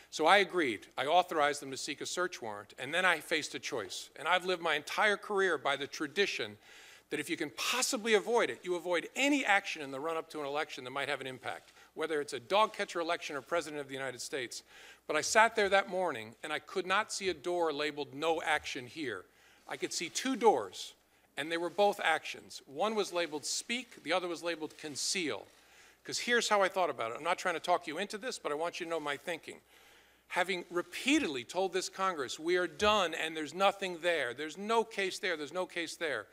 So I agreed. I authorized them to seek a search warrant, and then I faced a choice. And I've lived my entire career by the tradition that if you can possibly avoid it, you avoid any action in the run-up to an election that might have an impact, whether it's a dog catcher election or President of the United States. But I sat there that morning, and I could not see a door labeled "No Action Here." I could see two doors, and they were both actions. One was labeled "Speak," the other was labeled "Conceal." Because here's how I thought about it. I'm not trying to talk you into this, but I want you to know my thinking. Having repeatedly told this Congress, we are done and there's nothing there, there's no case there, there's no case there,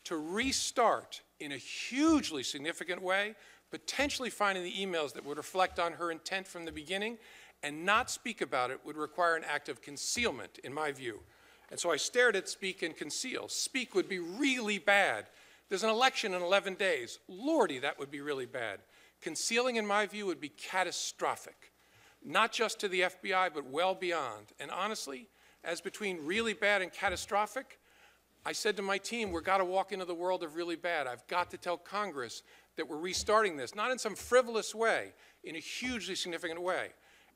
to restart in a hugely significant way, potentially finding the emails that would reflect on her intent from the beginning, and not speak about it would require an act of concealment, in my view. And so I stared at Speak and Conceal. Speak would be really bad. There's an election in 11 days. Lordy, that would be really bad. Concealing, in my view, would be catastrophic. Not just to the FBI, but well beyond. And honestly, as between really bad and catastrophic, I said to my team, we've got to walk into the world of really bad. I've got to tell Congress that we're restarting this, not in some frivolous way, in a hugely significant way.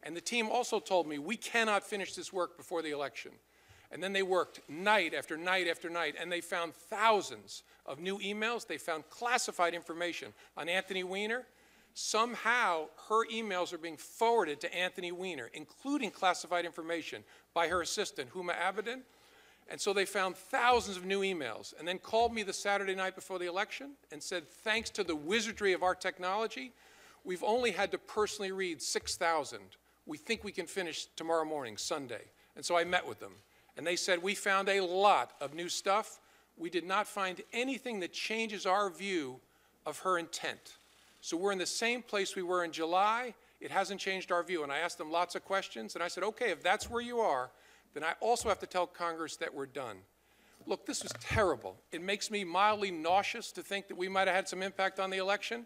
And the team also told me, we cannot finish this work before the election. And then they worked night after night after night, and they found thousands of new emails. They found classified information on Anthony Weiner. Somehow, her emails are being forwarded to Anthony Weiner, including classified information by her assistant, Huma Abedin. And so they found thousands of new emails, and then called me the Saturday night before the election and said, thanks to the wizardry of our technology, we've only had to personally read 6,000. We think we can finish tomorrow morning, Sunday. And so I met with them. And they said, we found a lot of new stuff. We did not find anything that changes our view of her intent. So we're in the same place we were in July. It hasn't changed our view. And I asked them lots of questions. And I said, okay, if that's where you are, then I also have to tell Congress that we're done. Look, this was terrible. It makes me mildly nauseous to think that we might have had some impact on the election.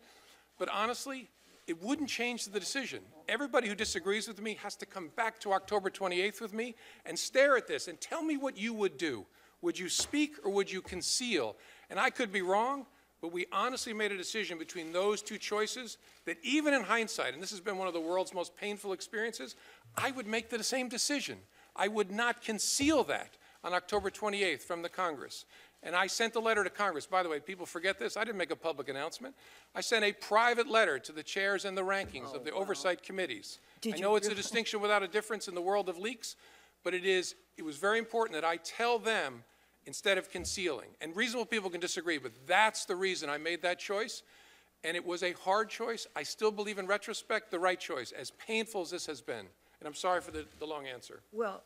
But honestly, it wouldn't change the decision. Everybody who disagrees with me has to come back to October 28th with me and stare at this and tell me what you would do. Would you speak or would you conceal? And I could be wrong, but we honestly made a decision between those two choices that even in hindsight, and this has been one of the world's most painful experiences, I would make the same decision. I would not conceal that on October 28th from the Congress. And I sent a letter to Congress. By the way, people forget this. I didn't make a public announcement. I sent a private letter to the chairs and the rankings of the oversight committees. I know it's a distinction without a difference in the world of leaks, but it was very important that I tell them instead of concealing. And reasonable people can disagree, but that's the reason I made that choice. And it was a hard choice. I still believe in retrospect the right choice, as painful as this has been. And I'm sorry for the long answer. Well,